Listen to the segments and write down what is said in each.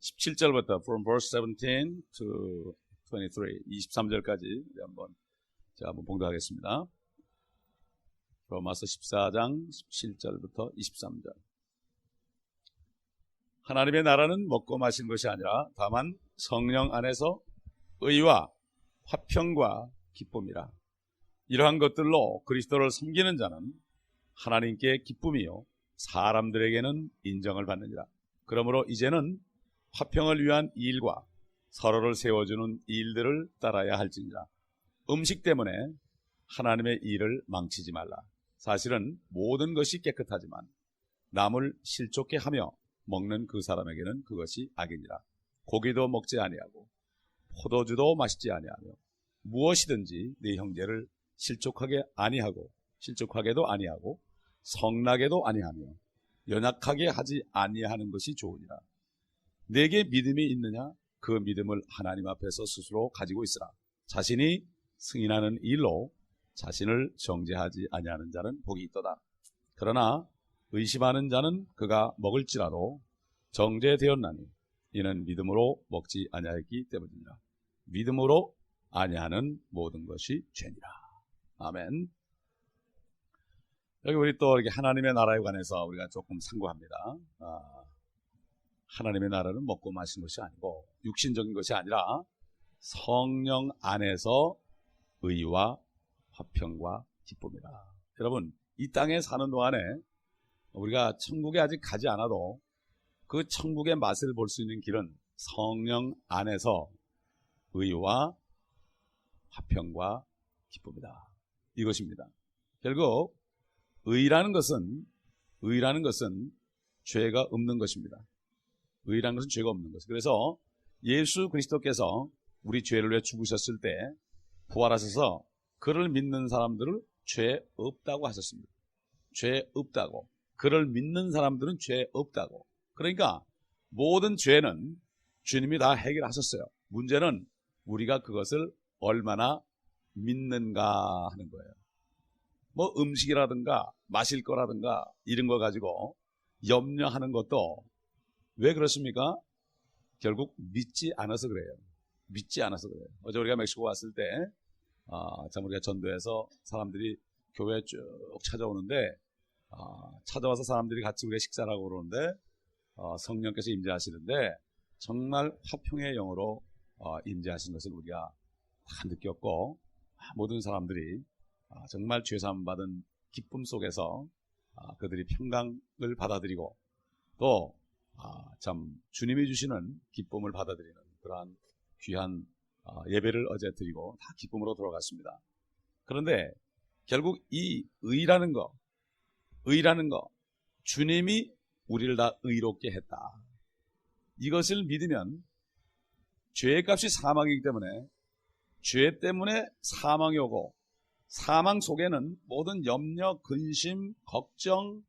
17절부터 from verse 17 to 23, 23절까지 제가 한번 봉독하겠습니다. 로마서 14장 17절부터 23절. 하나님의 나라는 먹고 마신 것이 아니라 다만 성령 안에서 의와 화평과 기쁨이라. 이러한 것들로 그리스도를 섬기는 자는 하나님께 기쁨이요 사람들에게는 인정을 받느니라. 그러므로 이제는 화평을 위한 일과 서로를 세워주는 일들을 따라야 할지니라. 음식 때문에 하나님의 일을 망치지 말라. 사실은 모든 것이 깨끗하지만 남을 실족해 하며 먹는 그 사람에게는 그것이 악이니라. 고기도 먹지 아니하고 포도주도 마시지 아니하며 무엇이든지 네 형제를 실족하게도 아니하고 성나게도 아니하며 연약하게 하지 아니하는 것이 좋으니라. 내게 믿음이 있느냐? 그 믿음을 하나님 앞에서 스스로 가지고 있으라. 자신이 승인하는 일로 자신을 정죄하지 아니하는 자는 복이 있도다. 그러나 의심하는 자는 그가 먹을지라도 정죄되었나니 이는 믿음으로 먹지 아니하였기 때문이니라. 믿음으로 아니하는 모든 것이 죄니라. 아멘. 여기 우리 또 이렇게 하나님의 나라에 관해서 우리가 조금 상고합니다. 하나님의 나라는 먹고 마신 것이 아니고 육신적인 것이 아니라 성령 안에서 의와 화평과 기쁨이라. 여러분, 이 땅에 사는 동안에 우리가 천국에 아직 가지 않아도 그 천국의 맛을 볼 수 있는 길은 성령 안에서 의와 화평과 기쁨이다. 이것입니다. 결국 의라는 것은 죄가 없는 것입니다. 의라는 것은 죄가 없는 것입니다. 그래서 예수 그리스도께서 우리 죄를 위해 죽으셨을 때 부활하셔서 그를 믿는 사람들을 죄 없다고 하셨습니다. 죄 없다고. 그를 믿는 사람들은 죄 없다고. 그러니까 모든 죄는 주님이 다 해결하셨어요. 문제는 우리가 그것을 얼마나 믿는가 하는 거예요. 뭐 음식이라든가 마실 거라든가 이런 거 가지고 염려하는 것도 왜 그렇습니까? 결국 믿지 않아서 그래요. 믿지 않아서 그래요. 어제 우리가 멕시코 왔을 때 참 우리가 전도해서 사람들이 교회에 쭉 찾아오는데 찾아와서 사람들이 같이 우리가 식사를 하고 그러는데 성령께서 임재하시는데 정말 화평의 영으로 임재하신 것을 우리가 다 느꼈고 모든 사람들이 정말 죄사함 받은 기쁨 속에서 그들이 평강을 받아들이고 또 참 주님이 주시는 기쁨을 받아들이는 그러한 귀한 예배를 어제 드리고 다 기쁨으로 돌아갔습니다. 그런데 결국 이 의라는 거 주님이 우리를 다 의롭게 했다. 이것을 믿으면 죄의 값이 사망이기 때문에 죄 때문에 사망이 오고 사망 속에는 모든 염려, 근심, 걱정,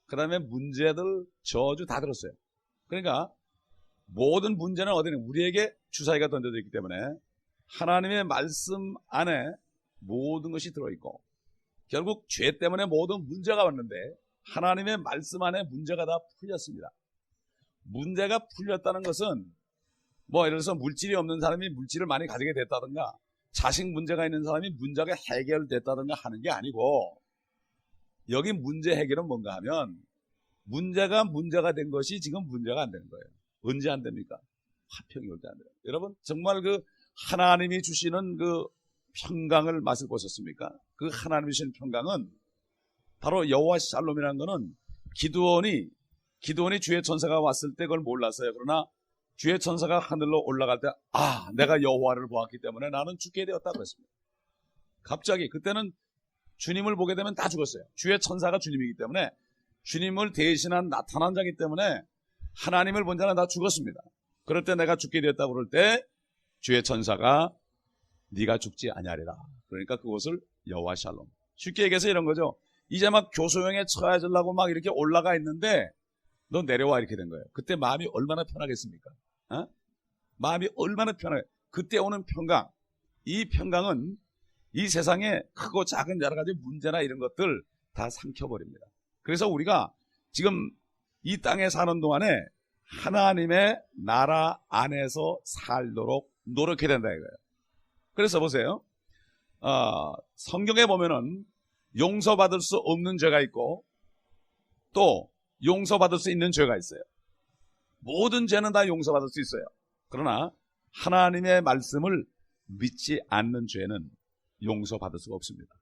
그 다음에 문제들, 저주 다 들었어요. 그러니까 모든 문제는 어디는 우리에게 주사위가 던져져 있기 때문에 하나님의 말씀 안에 모든 것이 들어있고 결국 죄 때문에 모든 문제가 왔는데 하나님의 말씀 안에 문제가 다 풀렸습니다. 문제가 풀렸다는 것은 뭐 예를 들어서 물질이 없는 사람이 물질을 많이 가지게 됐다든가 자식 문제가 있는 사람이 문제가 해결됐다든가 하는 게 아니고 여기 문제 해결은 뭔가 하면 문제가 된 것이 지금 문제가 안 되는 거예요. 언제 안 됩니까? 화평이 올 때 안 돼요. 여러분 정말 그 하나님이 주시는 그 평강을 맛을 보셨습니까? 그 하나님이 주시는 평강은 바로 여호와 샬롬이라는 거는 기드온이 주의 천사가 왔을 때 그걸 몰랐어요. 그러나 주의 천사가 하늘로 올라갈 때 내가 여호와를 보았기 때문에 나는 죽게 되었다 그랬습니다. 갑자기 그때는 주님을 보게 되면 다 죽었어요. 주의 천사가 주님이기 때문에 주님을 대신한 나타난 자이기 때문에 하나님을 본 자는 다 죽었습니다. 그럴 때 내가 죽게 되었다고 그럴 때 주의 천사가 네가 죽지 아니하리라. 그러니까 그것을 여호와 샬롬. 쉽게 얘기해서 이런 거죠. 이제 막 교소형에 처해지려고 막 이렇게 올라가 있는데 너 내려와 이렇게 된 거예요. 그때 마음이 얼마나 편하겠습니까? 마음이 얼마나 편하게. 그때 오는 평강. 이 평강은 이 세상에 크고 작은 여러 가지 문제나 이런 것들 다 삼켜버립니다. 그래서 우리가 지금 이 땅에 사는 동안에 하나님의 나라 안에서 살도록 노력해야 된다 이거예요. 그래서 보세요. 성경에 보면은 용서받을 수 없는 죄가 있고 또 용서받을 수 있는 죄가 있어요. 모든 죄는 다 용서받을 수 있어요. 그러나 하나님의 말씀을 믿지 않는 죄는 용서받을 수가 없습니다.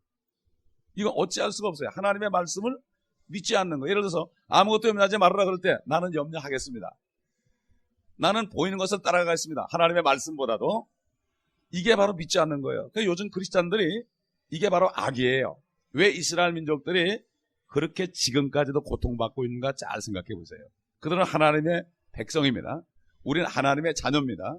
이건 어찌할 수가 없어요. 하나님의 말씀을 믿지 않는 거. 예를 들어서 아무것도 염려하지 말아라 그럴 때 나는 염려하겠습니다. 나는 보이는 것을 따라가겠습니다. 하나님의 말씀보다도. 이게 바로 믿지 않는 거예요. 그러니까 요즘 크리스찬들이 이게 바로 악이에요. 왜 이스라엘 민족들이 그렇게 지금까지도 고통받고 있는가 잘 생각해 보세요. 그들은 하나님의 백성입니다. 우리는 하나님의 자녀입니다.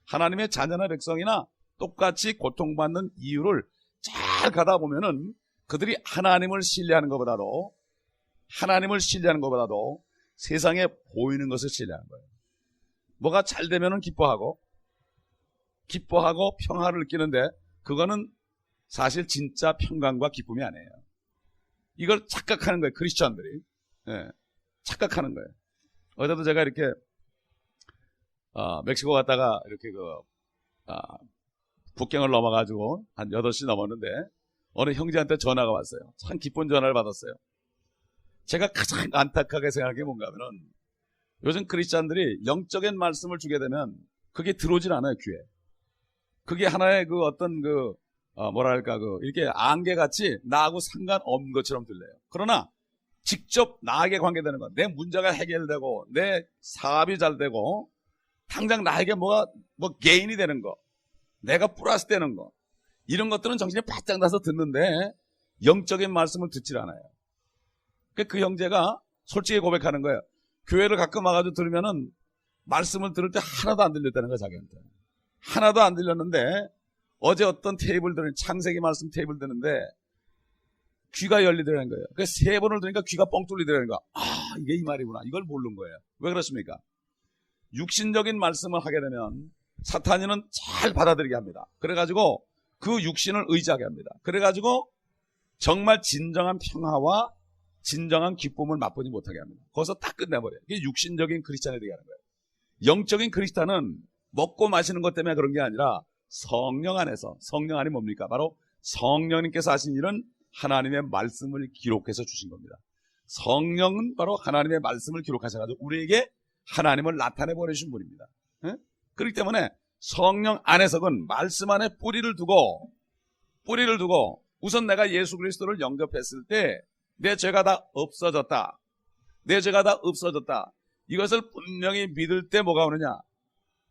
하나님의 자녀나 백성이나 똑같이 고통받는 이유를 잘 가다 보면은 그들이 하나님을 신뢰하는 것보다도 세상에 보이는 것을 신뢰하는 거예요. 뭐가 잘 되면은 기뻐하고 평화를 느끼는데 그거는 사실 진짜 평강과 기쁨이 아니에요. 이걸 착각하는 거예요. 크리스천들이. 예, 착각하는 거예요. 어제도 제가 이렇게 멕시코 갔다가 이렇게 국경을 넘어가지고 한 8시 넘었는데 어느 형제한테 전화가 왔어요. 참 기쁜 전화를 받았어요. 제가 가장 안타깝게 생각한 게 뭔가 하면은 요즘 크리스찬들이 영적인 말씀을 주게 되면 그게 들어오질 않아요, 귀에. 그게 하나의 이렇게 안개같이 나하고 상관없는 것처럼 들려요. 그러나 직접 나에게 관계되는 것, 내 문제가 해결되고 내 사업이 잘 되고 당장 나에게 게인이 되는 거, 내가 플러스 되는 거, 이런 것들은 정신이 바짝 나서 듣는데 영적인 말씀을 듣질 않아요. 그 형제가 솔직히 고백하는 거예요. 교회를 가끔 와가지고 들으면은 말씀을 들을 때 하나도 안 들렸다는 거야, 자기한테. 하나도 안 들렸는데 어제 어떤 테이블 드는 창세기 말씀 테이블 드는데 귀가 열리더라는 거예요. 그래서 3번을 들으니까 귀가 뻥 뚫리더라는 거야. 이게 이 말이구나. 이걸 모르는 거예요. 왜 그렇습니까? 육신적인 말씀을 하게 되면 사탄이는 잘 받아들이게 합니다. 그래가지고 그 육신을 의지하게 합니다. 그래가지고 정말 진정한 평화와 진정한 기쁨을 맛보지 못하게 합니다. 거기서 딱 끝내버려요. 이게 육신적인 크리스찬이 되게 하는 거예요. 영적인 크리스찬은 먹고 마시는 것 때문에 그런 게 아니라 성령 안에서, 성령 안이 뭡니까? 바로 성령님께서 하신 일은 하나님의 말씀을 기록해서 주신 겁니다. 성령은 바로 하나님의 말씀을 기록하셔가지고 우리에게 하나님을 나타내 보내신 분입니다. 그렇기 때문에 성령 안에서는 말씀 안에 뿌리를 두고 우선 내가 예수 그리스도를 영접했을 때 내 죄가 다 없어졌다. 이것을 분명히 믿을 때 뭐가 오느냐?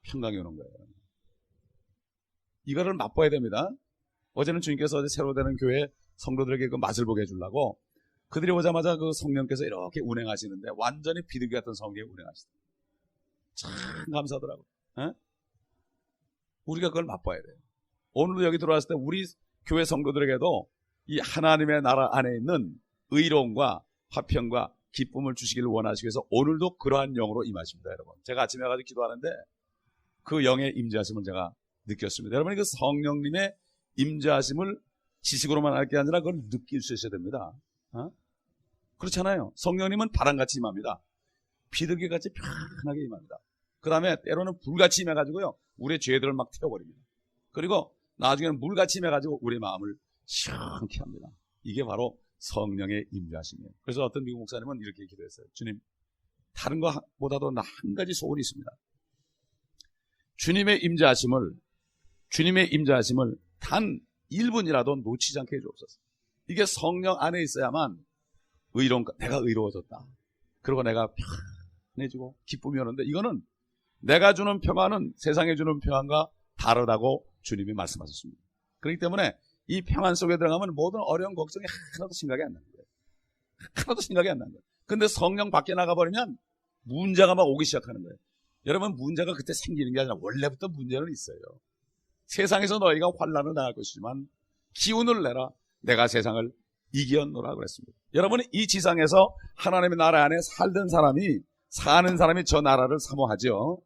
평강이 오는 거예요. 이거를 맛봐야 됩니다. 어제는 주님께서 어제 새로 되는 교회 성도들에게 그 맛을 보게 해주려고 그들이 오자마자 그 성령께서 이렇게 운행하시는데 완전히 비둘기 같은 성령이 운행하시더라고요. 참 감사하더라고요. 우리가 그걸 맛봐야 돼요. 오늘도 여기 들어왔을 때 우리 교회 성도들에게도 이 하나님의 나라 안에 있는 의로움과 화평과 기쁨을 주시기를 원하시기 위해서 오늘도 그러한 영으로 임하십니다, 여러분. 제가 아침에 가서 기도하는데 그 영의 임재하심을 제가 느꼈습니다. 여러분이 그 성령님의 임재하심을 지식으로만 할 게 아니라 그걸 느낄 수 있어야 됩니다. 그렇잖아요. 성령님은 바람같이 임합니다. 비둘기같이 편하게 임합니다. 그 다음에 때로는 불같이 임해가지고요 우리의 죄들을 막 태워버립니다. 그리고 나중에는 물같이 임해가지고 우리의 마음을 시원케 합니다. 이게 바로 성령의 임재하심이에요. 그래서 어떤 미국 목사님은 이렇게 기도했어요. 주님, 다른 것보다도 나 한 가지 소원이 있습니다. 주님의 임재하심을 단 1분이라도 놓치지 않게 해주옵소서. 이게 성령 안에 있어야만 내가 의로워졌다. 그리고 내가 편해지고 기쁨이 오는데 이거는 내가 주는 평안은 세상에 주는 평안과 다르다고 주님이 말씀하셨습니다. 그렇기 때문에 이 평안 속에 들어가면 모든 어려운 걱정이 하나도 생각이 안 나는 거예요. 근데 성령 밖에 나가버리면 문제가 막 오기 시작하는 거예요. 여러분, 문제가 그때 생기는 게 아니라 원래부터 문제는 있어요. 세상에서 너희가 환난을 당할 것이지만 기운을 내라. 내가 세상을 이기었노라 그랬습니다. 여러분이 이 지상에서 하나님의 나라 안에 사는 사람이 저 나라를 사모하죠.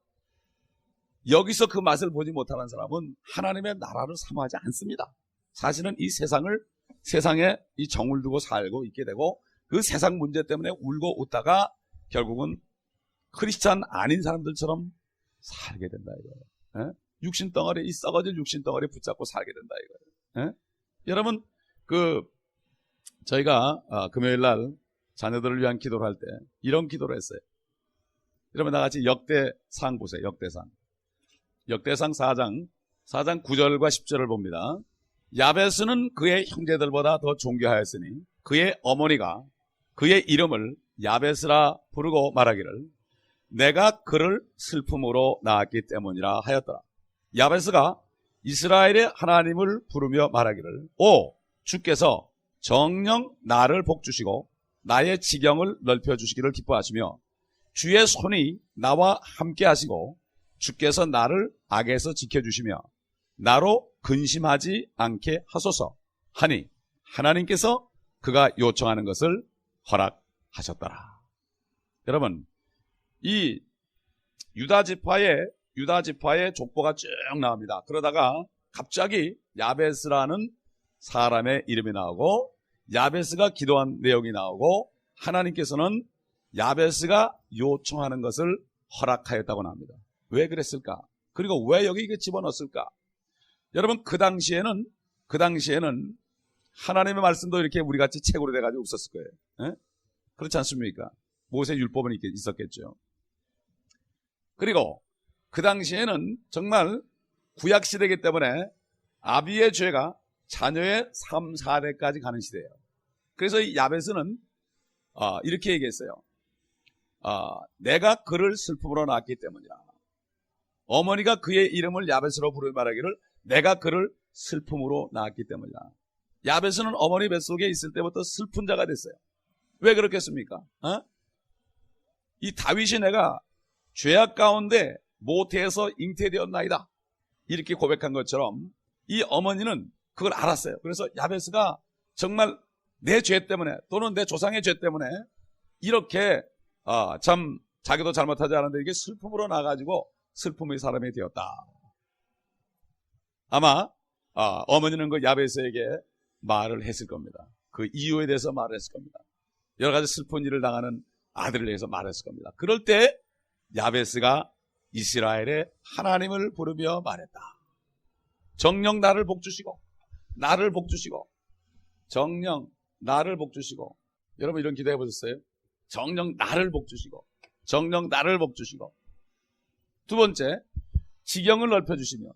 여기서 그 맛을 보지 못하는 사람은 하나님의 나라를 사모하지 않습니다. 사실은 이 세상에 이 정을 두고 살고 있게 되고 그 세상 문제 때문에 울고 웃다가 결국은 크리스찬 아닌 사람들처럼 살게 된다 이거예요. 예? 육신 덩어리, 이 썩어질 육신 덩어리 붙잡고 살게 된다 이거예요. 예? 여러분, 저희가 금요일 날 자녀들을 위한 기도를 할 때 이런 기도를 했어요. 여러분 다 같이 역대상 보세요. 역대상 4장 9절과 10절을 봅니다. 야베스는 그의 형제들보다 더 존귀하였으니 그의 어머니가 그의 이름을 야베스라 부르고 말하기를 내가 그를 슬픔으로 낳았기 때문이라 하였더라. 야베스가 이스라엘의 하나님을 부르며 말하기를 오 주께서 정녕 나를 복주시고 나의 지경을 넓혀주시기를 기뻐하시며 주의 손이 나와 함께 하시고 주께서 나를 악에서 지켜주시며 나로 근심하지 않게 하소서 하니 하나님께서 그가 요청하는 것을 허락하셨더라. 여러분, 이 유다 지파의 족보가 쭉 나옵니다. 그러다가 갑자기 야베스라는 사람의 이름이 나오고 야베스가 기도한 내용이 나오고 하나님께서는 야베스가 요청하는 것을 허락하였다고 합니다. 왜 그랬을까? 그리고 왜 여기 이게 집어넣었을까? 여러분, 그 당시에는 하나님의 말씀도 이렇게 우리같이 책으로 돼가지고 없었을 거예요. 에? 그렇지 않습니까? 모세 율법은 있었겠죠. 그리고 그 당시에는 정말 구약시대이기 때문에 아비의 죄가 자녀의 3, 4대까지 가는 시대예요. 그래서 이 야베스는 이렇게 얘기했어요. 내가 그를 슬픔으로 낳았기 때문이라. 어머니가 그의 이름을 야베스로 부르며 말하기를 내가 그를 슬픔으로 낳았기 때문이라. 야베스는 어머니 뱃속에 있을 때부터 슬픈 자가 됐어요. 왜 그렇겠습니까? 이 다윗이 내가 죄악 가운데 모태에서 잉태되었나이다 이렇게 고백한 것처럼 이 어머니는 그걸 알았어요. 그래서 야베스가 정말 내 죄 때문에 또는 내 조상의 죄 때문에 이렇게 참 자기도 잘못하지 않았는데 이게 슬픔으로 나가지고 슬픔의 사람이 되었다. 아마 어머니는 그 야베스에게 말을 했을 겁니다. 그 이유에 대해서 말을 했을 겁니다. 여러 가지 슬픈 일을 당하는 아들을 위해서 말했을 겁니다. 그럴 때 야베스가 이스라엘의 하나님을 부르며 말했다. 정녕 나를 복주시고 정녕 나를 복주시고. 여러분 이런 기도 해보셨어요? 정녕 나를 복주시고 두 번째, 지경을 넓혀주시며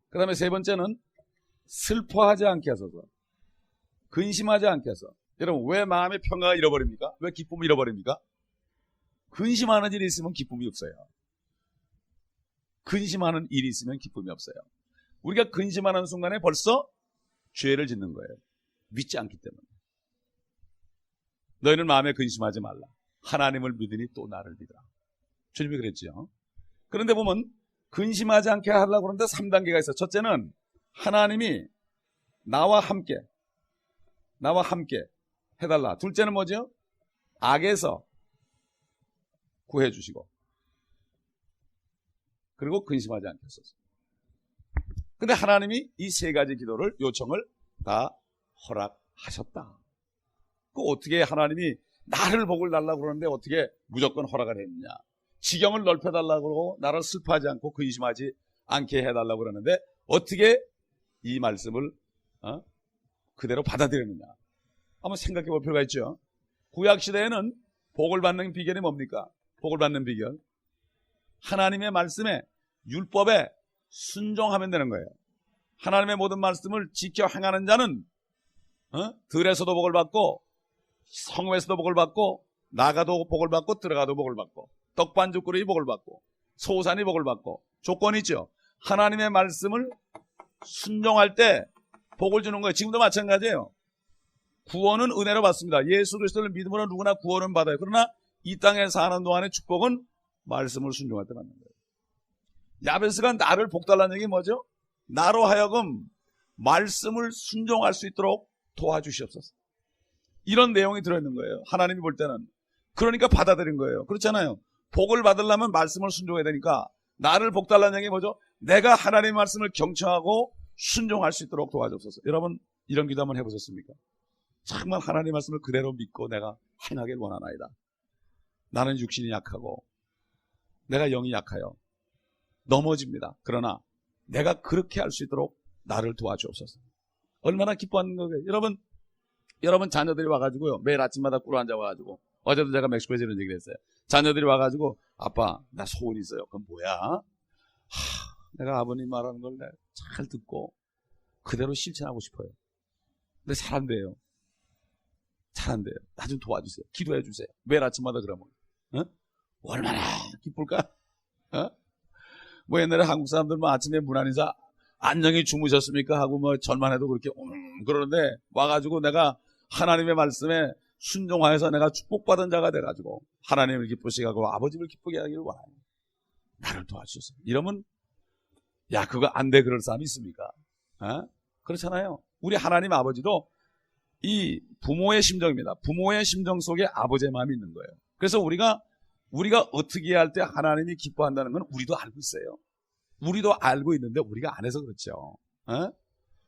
그 다음에 세 번째는 슬퍼하지 않게 하소서, 근심하지 않게 하소서. 여러분 왜 마음의 평화가 잃어버립니까? 왜 기쁨을 잃어버립니까? 근심하는 일이 있으면 기쁨이 없어요. 근심하는 일이 있으면 기쁨이 없어요. 우리가 근심하는 순간에 벌써 죄를 짓는 거예요. 믿지 않기 때문에. 너희는 마음에 근심하지 말라. 하나님을 믿으니 또 나를 믿으라. 주님이 그랬죠. 그런데 보면 근심하지 않게 하려고 그러는데 3단계가 있어요. 첫째는 하나님이 나와 함께 해달라. 둘째는 뭐죠? 악에서 구해주시고, 그리고 근심하지 않게 하소서. 근데 하나님이 이 세 가지 기도를, 요청을 다 허락하셨다. 그 어떻게 하나님이 나를 복을 달라고 그러는데 어떻게 무조건 허락을 했느냐? 지경을 넓혀달라고 그러고 나를 슬퍼하지 않고 근심하지 않게 해달라고 그러는데 어떻게 이 말씀을 그대로 받아들였느냐? 한번 생각해 볼 필요가 있죠. 구약시대에는 복을 받는 비결이 뭡니까? 복을 받는 비결, 하나님의 말씀에, 율법에 순종하면 되는 거예요. 하나님의 모든 말씀을 지켜 행하는 자는 들에서도 복을 받고, 성읍에서도 복을 받고, 나가도 복을 받고, 들어가도 복을 받고, 떡반죽 그릇이 복을 받고, 소산이 복을 받고, 조건이 있죠. 하나님의 말씀을 순종할 때 복을 주는 거예요. 지금도 마찬가지예요. 구원은 은혜로 받습니다. 예수 그리스도를 믿음으로 누구나 구원은 받아요. 그러나 이 땅에 사는 동안의 축복은 말씀을 순종할 때 받는 거예요. 야베스가 나를 복달라는 얘기 뭐죠? 나로 하여금 말씀을 순종할 수 있도록 도와주시옵소서. 이런 내용이 들어있는 거예요. 하나님이 볼 때는. 그러니까 받아들인 거예요. 그렇잖아요. 복을 받으려면 말씀을 순종해야 되니까 나를 복달라는 얘기 뭐죠? 내가 하나님의 말씀을 경청하고 순종할 수 있도록 도와주옵소서. 여러분 이런 기도 한번 해보셨습니까? 정말 하나님의 말씀을 그대로 믿고 내가 행하길 원하나이다. 나는 육신이 약하고 내가 영이 약하여 넘어집니다. 그러나 내가 그렇게 할 수 있도록 나를 도와주옵소서. 얼마나 기뻐하는 거예요. 여러분 자녀들이 와가지고요, 매일 아침마다 꿇어 앉아와가지고, 어제도 제가 멕시코에서 이런 얘기를 했어요. 자녀들이 와가지고, 아빠 나 소원이 있어요. 그럼 뭐야? 내가 아버님 말하는 걸 잘 듣고 그대로 실천하고 싶어요. 근데 잘 안 돼요. 잘 안 돼요. 나 좀 도와주세요. 기도해 주세요. 매일 아침마다 그러면 얼마나 기쁠까? 뭐 옛날에 한국 사람들 뭐 아침에 문안인사 안녕히 주무셨습니까 하고 뭐 전만 해도 그렇게 그러는데 와가지고 내가 하나님의 말씀에 순종하여서 내가 축복받은 자가 돼가지고 하나님을 기쁘시게 하고 아버지를 기쁘게 하기를 원하요. 나를 도와주셔서. 이러면 야 그거 안 돼 그럴 사람이 있습니까? 그렇잖아요. 우리 하나님 아버지도 이 부모의 심정입니다. 부모의 심정 속에 아버지의 마음이 있는 거예요. 그래서 우리가 어떻게 할 때 하나님이 기뻐한다는 건 우리도 알고 있어요. 우리도 알고 있는데 우리가 안 해서 그렇죠.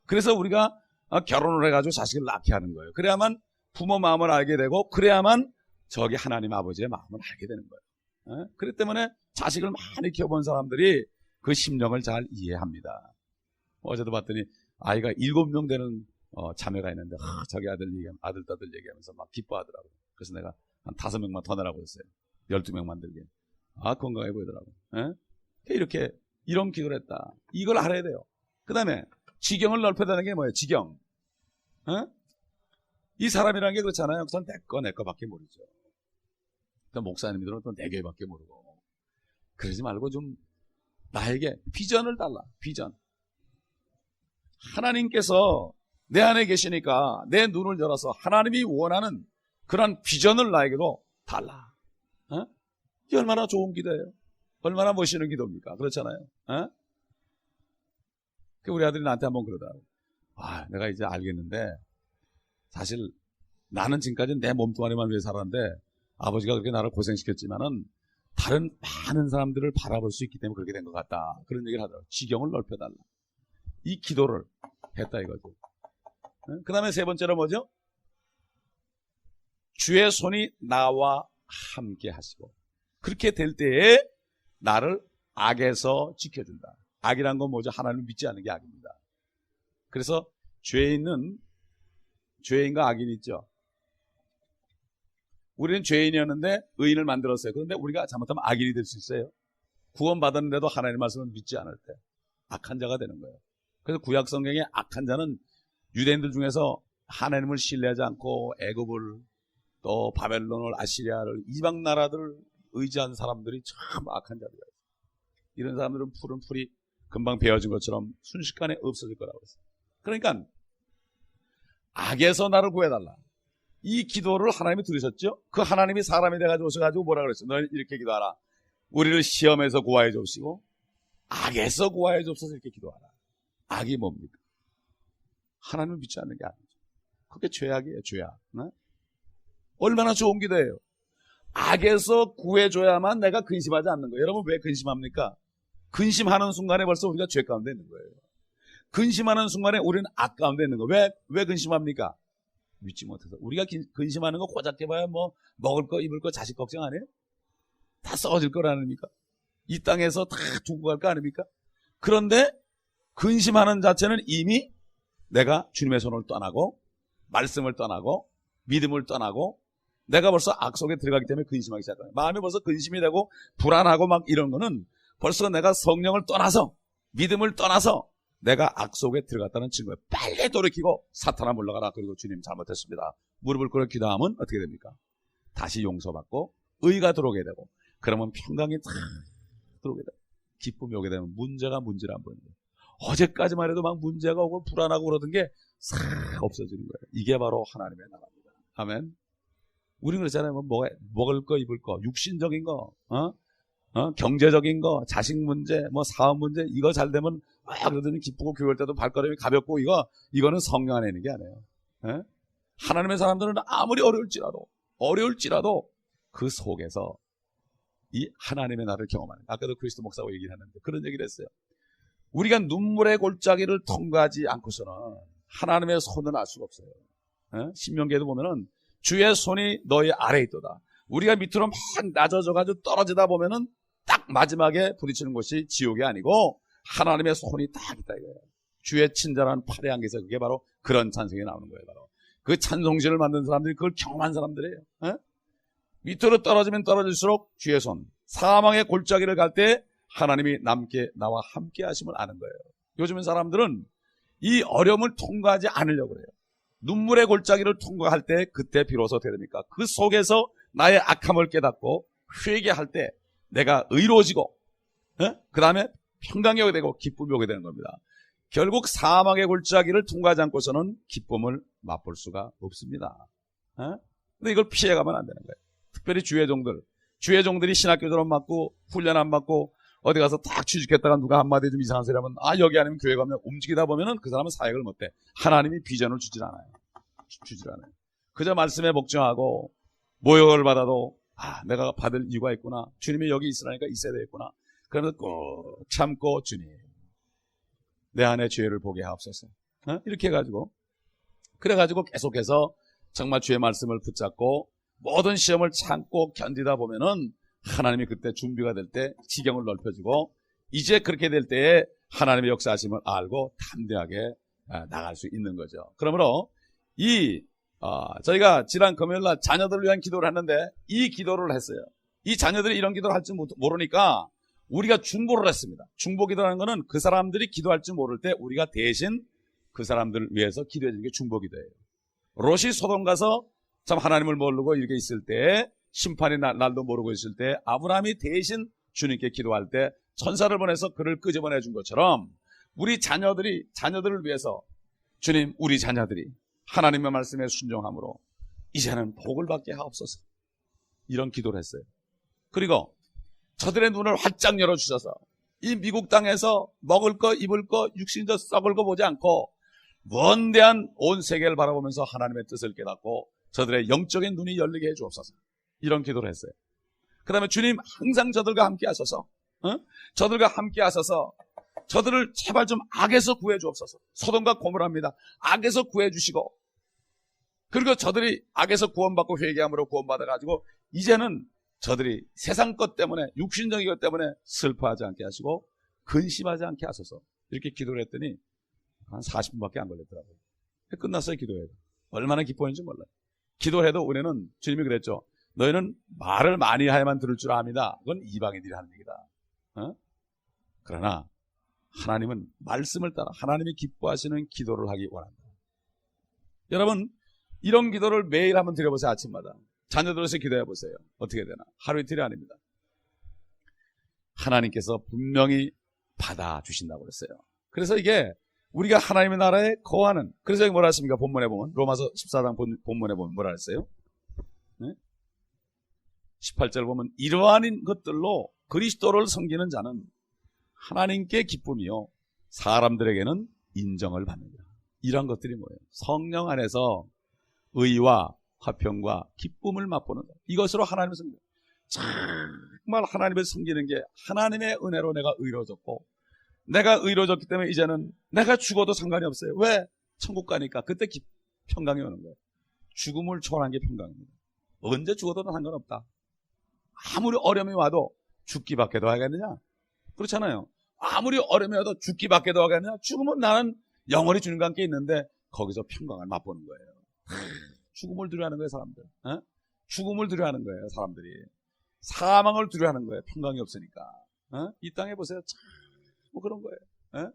그래서 우리가 결혼을 해가지고 자식을 낳게 하는 거예요. 그래야만 부모 마음을 알게 되고 그래야만 저기 하나님 아버지의 마음을 알게 되는 거예요. 그렇기 때문에 자식을 많이 키워본 사람들이 그 심정을 잘 이해합니다. 어제도 봤더니 아이가 7명 되는 자매가 있는데 자기 아들 얘기하면서 막 기뻐하더라고요. 그래서 내가 한 5명만 더 내라고 했어요. 12명만 들게. 건강해 보이더라고요. 이렇게 이런 기도를 했다. 이걸 알아야 돼요. 그 다음에 지경을 넓혀다는 게 뭐예요? 지경. 이 사람이라는 게 그렇잖아요. 그래서 내 거밖에 모르죠. 또 목사님들은 또 내 개밖에 모르고. 그러지 말고 좀 나에게 비전을 달라. 비전. 하나님께서 내 안에 계시니까 내 눈을 열어서 하나님이 원하는 그런 비전을 나에게도 달라. 이게 얼마나 좋은 기도예요. 얼마나 멋있는 기도입니까? 그렇잖아요. 우리 아들이 나한테 한번 그러더라고요. 내가 이제 알겠는데 사실 나는 지금까지 내 몸뚱아리만 위해 살았는데 아버지가 그렇게 나를 고생시켰지만은 다른 많은 사람들을 바라볼 수 있기 때문에 그렇게 된 것 같다. 그런 얘기를 하더라고요. 지경을 넓혀달라. 이 기도를 했다 이거죠. 그 다음에 세 번째로 뭐죠? 주의 손이 나와 함께 하시고 그렇게 될 때에 나를 악에서 지켜준다. 악이란 건 뭐죠? 하나님을 믿지 않는 게 악입니다. 그래서 죄인과 악인이 있죠. 우리는 죄인이었는데 의인을 만들었어요. 그런데 우리가 잘못하면 악인이 될 수 있어요. 구원받았는데도 하나님의 말씀을 믿지 않을 때 악한 자가 되는 거예요. 그래서 구약 성경에 악한 자는 유대인들 중에서 하나님을 신뢰하지 않고 애굽을 또 바벨론을 아시리아를 이방 나라들을 의지한 사람들이 참 악한 자들이에요. 이런 사람들은 푸른 풀이 금방 베어진 것처럼 순식간에 없어질 거라고 했어요. 그러니까 악에서 나를 구해달라. 이 기도를 하나님이 들으셨죠? 그 하나님이 사람이 돼가지고 오셔가지고 뭐라 그랬어요? 너는 이렇게 기도하라. 우리를 시험에서 구하여 줍시고 악에서 구하여 줍소서 이렇게 기도하라. 악이 뭡니까? 하나님을 믿지 않는 게 아니죠. 그게 죄악이에요. 죄악. 네? 얼마나 좋은 기도예요. 악에서 구해줘야만 내가 근심하지 않는 거예요. 여러분 왜 근심합니까? 근심하는 순간에 벌써 우리가 죄 가운데 있는 거예요. 근심하는 순간에 우리는 악 가운데 있는 거예요. 왜 근심합니까? 믿지 못해서. 우리가 근심하는 거 고작 해봐야 뭐 먹을 거 입을 거 자식 걱정 안 해요? 다 썩어질 거 아닙니까? 이 땅에서 다 두고 갈 거 아닙니까? 그런데 근심하는 자체는 이미 내가 주님의 손을 떠나고 말씀을 떠나고 믿음을 떠나고 내가 벌써 악 속에 들어가기 때문에 근심하기 시작해요. 마음이 벌써 근심이 되고 불안하고 막 이런 거는 벌써 내가 성령을 떠나서 믿음을 떠나서 내가 악 속에 들어갔다는 증거예요. 빨리 돌이키고 사탄아 물러가라. 그리고 주님 잘못했습니다. 무릎을 꿇어 기도하면 어떻게 됩니까? 다시 용서받고 의가 들어오게 되고 그러면 평강이 탁 들어오게 되고 기쁨이 오게 되면 문제가 문제를 안 보이는 거예요. 어제까지만 해도 막 문제가 오고 불안하고 그러던 게 싹 없어지는 거예요. 이게 바로 하나님의 나라입니다. 아멘. 우리는 그렇잖아요. 뭐 먹을 거 입을 거 육신적인 거 경제적인 거 자식 문제 뭐 사업 문제 이거 잘 되면 그러더니 기쁘고 교회 올 때도 발걸음이 가볍고 이거는 성령 안에 있는 게 아니에요. 하나님의 사람들은 아무리 어려울지라도 그 속에서 이 하나님의 나를 경험하는 아까도 크리스도 목사하고 얘기를 했는데 그런 얘기를 했어요. 우리가 눈물의 골짜기를 통과하지 않고서는 하나님의 손을 알 수가 없어요. 신명기에도 보면은 주의 손이 너희 아래에 있도다. 우리가 밑으로 막 낮아져가지고 떨어지다 보면은 딱 마지막에 부딪히는 곳이 지옥이 아니고 하나님의 손이 딱 있다 이거예요. 주의 친절한 팔의 안개에서 그게 바로 그런 찬송이 나오는 거예요. 바로 그 찬송시를 만든 사람들이 그걸 경험한 사람들이에요. 밑으로 떨어지면 떨어질수록 주의 손, 사망의 골짜기를 갈 때 하나님이 나와 함께 하심을 아는 거예요. 요즘은 사람들은 이 어려움을 통과하지 않으려고 그래요. 눈물의 골짜기를 통과할 때 그때 비로소 어떻게 됩니까? 그 속에서 나의 악함을 깨닫고 회개할 때 내가 의로워지고 그 다음에 평강이 오게 되고 기쁨이 오게 되는 겁니다. 결국 사망의 골짜기를 통과하지 않고서는 기쁨을 맛볼 수가 없습니다. 근데 이걸 피해가면 안 되는 거예요. 특별히 주의 종들이 신학교 졸업 맞고 훈련 안 받고 어디 가서 딱 취직했다가 누가 한마디 좀 이상한 소리 하면 여기 아니면 교회 가면 움직이다 보면은 그 사람은 사역을 못해. 하나님이 비전을 주질 않아요. 그저 말씀에 복종하고 모욕을 받아도 내가 받을 이유가 있구나. 주님이 여기 있으라니까 있어야 되겠구나. 그러면서 꼭 참고 주님 내 안에 죄를 보게 하옵소서. 이렇게 해가지고 그래가지고 계속해서 정말 주의 말씀을 붙잡고 모든 시험을 참고 견디다 보면은 하나님이 그때 준비가 될 때 지경을 넓혀주고 이제 그렇게 될 때에 하나님의 역사하심을 알고 담대하게 나갈 수 있는 거죠. 그러므로 저희가 지난 금요일날 자녀들을 위한 기도를 했는데 이 기도를 했어요. 이 자녀들이 이런 기도를 할 줄 모르니까 우리가 중보를 했습니다. 중보 기도라는 것은 그 사람들이 기도할 줄 모를 때 우리가 대신 그 사람들을 위해서 기도해 주는 게 중보 기도예요. 롯이 소돔 가서 참 하나님을 모르고 이렇게 있을 때 심판의 날도 모르고 있을 때 아브라함이 대신 주님께 기도할 때 천사를 보내서 그를 끄집어내 준 것처럼 우리 자녀들을 위해서 주님 우리 자녀들이 하나님의 말씀에 순종함으로 이제는 복을 받게 하옵소서 이런 기도를 했어요. 그리고 저들의 눈을 활짝 열어주셔서 이 미국 땅에서 먹을 거 입을 거 육신적 썩을 거 보지 않고 먼데한 온 세계를 바라보면서 하나님의 뜻을 깨닫고 저들의 영적인 눈이 열리게 해주옵소서 이런 기도를 했어요. 그 다음에 주님 항상 저들과 함께 하셔서 저들과 함께 하셔서 저들을 제발 좀 악에서 구해 주옵소서. 소돔과 고모라입니다. 악에서 구해 주시고 그리고 저들이 악에서 구원받고 회개함으로 구원받아가지고 이제는 저들이 세상 것 때문에 육신적인 것 때문에 슬퍼하지 않게 하시고 근심하지 않게 하소서 이렇게 기도를 했더니 한 40분밖에 안 걸렸더라고요. 끝났어요. 기도회가. 얼마나 기뻐했는지 몰라요. 기도를 해도 우리는 주님이 그랬죠. 너희는 말을 많이 해야만 들을 줄 압니다. 그건 이방인들이 하는 얘기다. 그러나 하나님은 말씀을 따라 하나님이 기뻐하시는 기도를 하기 원합니다. 여러분 이런 기도를 매일 한번 드려보세요. 아침마다 자녀들에서 기도해 보세요. 어떻게 되나? 하루 이틀이 아닙니다. 하나님께서 분명히 받아주신다고 그랬어요. 그래서 이게 우리가 하나님의 나라에 거하는, 그래서 여기 뭐라 했습니까? 본문에 보면 로마서 14장 본문에 보면 뭐라 했어요? 네? 18절 보면 이러한 것들로 그리스도를 섬기는 자는 하나님께 기쁨이요 사람들에게는 인정을 받는다. 이런 것들이 뭐예요? 성령 안에서 의와 화평과 기쁨을 맛보는 것. 이것으로 하나님을 섬기는, 정말 하나님을 섬기는 게 하나님의 은혜로 내가 의로워졌고, 내가 의로워졌기 때문에 이제는 내가 죽어도 상관이 없어요. 왜? 천국 가니까 그때 평강이 오는 거예요. 죽음을 초월한 게 평강입니다. 언제 죽어도 상관없다. 아무리 어려움이 와도 죽기밖에 더 하겠느냐? 그렇잖아요. 아무리 어려움이 와도 죽기밖에 더 하겠느냐? 죽으면 나는 영원히 주님과 함께 있는데 거기서 평강을 맛보는 거예요. 죽음을 두려워하는 거예요, 사람들. 죽음을 두려워하는 거예요, 사람들이. 사망을 두려워하는 거예요, 평강이 없으니까. 이 땅에 보세요, 참 뭐 그런 거예요.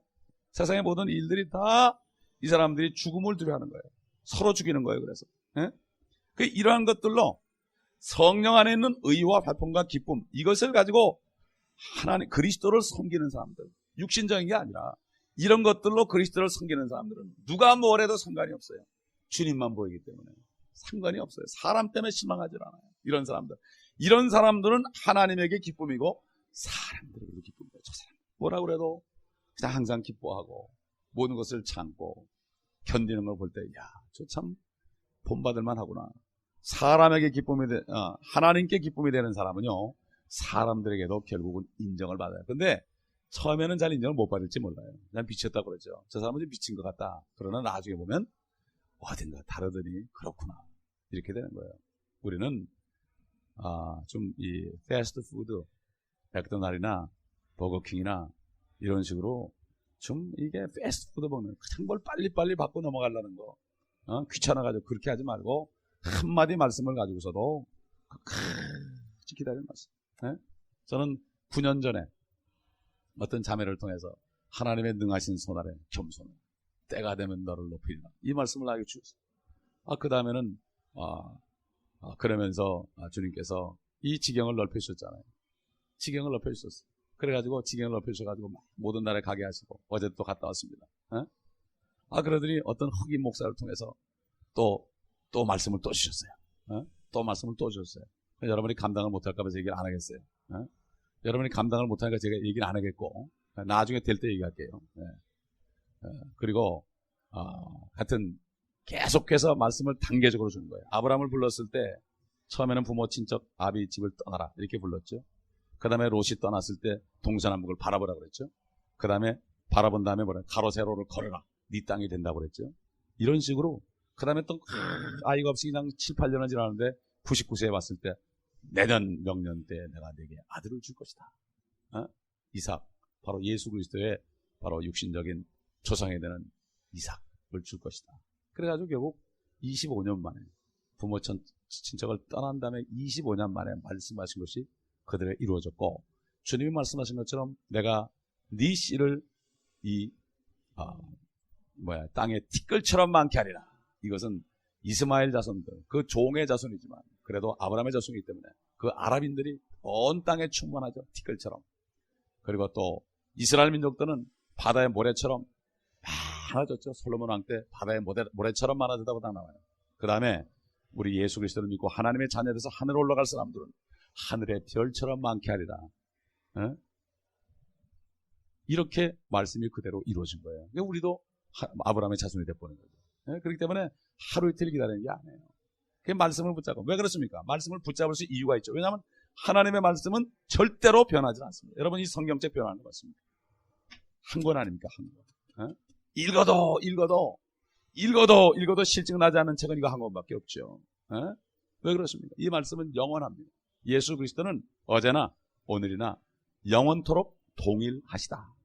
세상의 모든 일들이 다 이 사람들이 죽음을 두려워하는 거예요. 서로 죽이는 거예요, 그래서. 이러한 것들로 성령 안에 있는 의와 화평과 기쁨, 이것을 가지고 하나님 그리스도를 섬기는 사람들, 육신적인 게 아니라 이런 것들로 그리스도를 섬기는 사람들은 누가 뭘 해도 상관이 없어요. 주님만 보이기 때문에 상관이 없어요. 사람 때문에 실망하지 않아요. 이런 사람들은 하나님에게 기쁨이고 사람들에게 기쁨이에요. 저 사람 뭐라고 그래도 그냥 항상 기뻐하고 모든 것을 참고 견디는 걸 볼 때 야, 저 참 본받을만 하구나. 사람에게 하나님께 기쁨이 되는 사람은요, 사람들에게도 결국은 인정을 받아요. 근데 처음에는 잘 인정을 못 받을지 몰라요. 그냥 미쳤다고 그러죠. 저 사람은 좀 미친 것 같다. 그러나 나중에 보면 어딘가 다르더니 그렇구나. 이렇게 되는 거예요. 우리는 좀 이 패스트푸드, 맥도날드나 버거킹이나 이런 식으로 좀 이게 패스트푸드 먹는 그냥 뭘 빨리빨리 받고 넘어가려는 거, 귀찮아가지고 그렇게 하지 말고 한마디 말씀을 가지고서도 끝까지 기다리는 말씀. 저는 9년 전에 어떤 자매를 통해서 하나님의 능하신 손 아래 겸손을 때가 되면 너를 높이리라 이 말씀을 나에게 주셨어요. 그 다음에는 그러면서 주님께서 이 지경을 넓혀주셨잖아요. 지경을 넓혀주셨어요. 그래가지고 지경을 넓혀주셔가지고 모든 날에 가게 하시고 어제 또 갔다 왔습니다. 그러더니 어떤 흑인 목사를 통해서 또 말씀을 또 주셨어요. 또 말씀을 또 주셨어요. 여러분이 감당을 못할까 봐서 얘기를 안 하겠어요. 여러분이 감당을 못하니까 제가 얘기를 안 하겠고 나중에 될 때 얘기할게요. 그리고 하여튼 계속해서 말씀을 단계적으로 주는 거예요. 아브라함을 불렀을 때 처음에는 부모 친척 아비 집을 떠나라 이렇게 불렀죠. 그 다음에 롯이 떠났을 때 동서남북을 바라보라 그랬죠. 그 다음에 바라본 다음에 뭐래? 가로 세로를 걸어라. 네 땅이 된다고 그랬죠. 이런 식으로 그 다음에 또 아이가 없이 그냥 7, 8년을 지나는데 99세에 왔을 때 내년 명년 때 내가 네게 아들을 줄 것이다. 이삭, 바로 예수 그리스도의 바로 육신적인 조상이 되는 이삭을 줄 것이다. 그래가지고 결국 25년 만에 부모 친척을 떠난 다음에 25년 만에 말씀하신 것이 그들에 이루어졌고, 주님이 말씀하신 것처럼 내가 네 씨를 이 땅에 티끌처럼 많게 하리라. 이것은 이스마엘 자손들, 그 종의 자손이지만 그래도 아브라함의 자손이기 때문에 그 아랍인들이 온 땅에 충만하죠. 티끌처럼. 그리고 또 이스라엘 민족들은 바다의 모래처럼 많아졌죠. 솔로몬 왕 때 바다의 모래처럼 많아졌다고 다 나와요. 그 다음에 우리 예수 그리스도를 믿고 하나님의 자녀돼서 하늘에 올라갈 사람들은 하늘의 별처럼 많게 하리라. 이렇게 말씀이 그대로 이루어진 거예요. 그러니까 우리도 아브라함의 자손이 되어버린 거죠. 그렇기 때문에 하루 이틀 기다리는 게 아니에요. 그 말씀을 붙잡고. 왜 그렇습니까? 말씀을 붙잡을 수 이유가 있죠. 왜냐하면 하나님의 말씀은 절대로 변하지 않습니다. 여러분 이 성경책 변하는 거 맞습니까? 한 권 아닙니까? 한 권. 읽어도 실증 나지 않는 책은 이거 한 권밖에 없죠. 왜 그렇습니까? 이 말씀은 영원합니다. 예수 그리스도는 어제나 오늘이나 영원토록 동일하시다.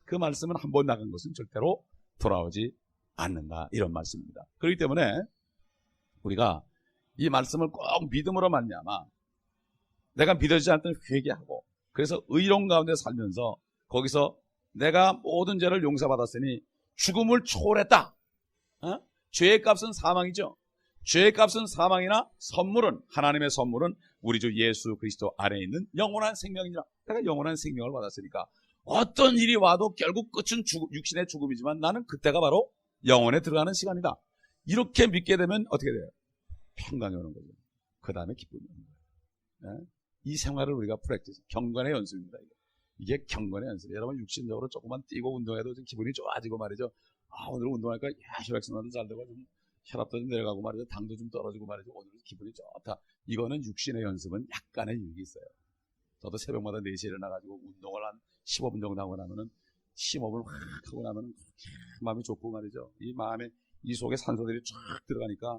그 말씀은 한 번 나간 것은 절대로 돌아오지 않는다. 이런 말씀입니다. 그렇기 때문에 우리가 이 말씀을 꼭 믿음으로 말미암아 내가 믿어지지 않던 회개하고 그래서 의로운 가운데 살면서 거기서 내가 모든 죄를 용서받았으니 죽음을 초월했다. 죄의 값은 사망이죠. 죄의 값은 사망이나 선물은 하나님의 선물은 우리 주 예수 그리스도 안에 있는 영원한 생명이라. 내가 영원한 생명을 받았으니까 어떤 일이 와도 결국 끝은 육신의 죽음이지만 나는 그때가 바로 영원에 들어가는 시간이다. 이렇게 믿게 되면 어떻게 돼요? 평강이 오는 거죠. 그 다음에 기쁨이 오는 거예요. 이 생활을 우리가 프랙티스, 경건의 연습입니다. 이게 경건의 연습이에요. 여러분 육신적으로 조금만 뛰고 운동해도 좀 기분이 좋아지고 말이죠. 오늘 운동하니까 혈액순환도 잘 되고 좀 혈압도 좀 내려가고 말이죠. 당도 좀 떨어지고 말이죠. 오늘 기분이 좋다. 이거는 육신의 연습은 약간의 유익이 있어요. 저도 새벽마다 4시에 일어나가지고 운동을 한 15분 정도 하고 나면은 심호흡을 확 하고 나면은 마음이 좋고 말이죠. 이 마음에 이 속에 산소들이 쫙 들어가니까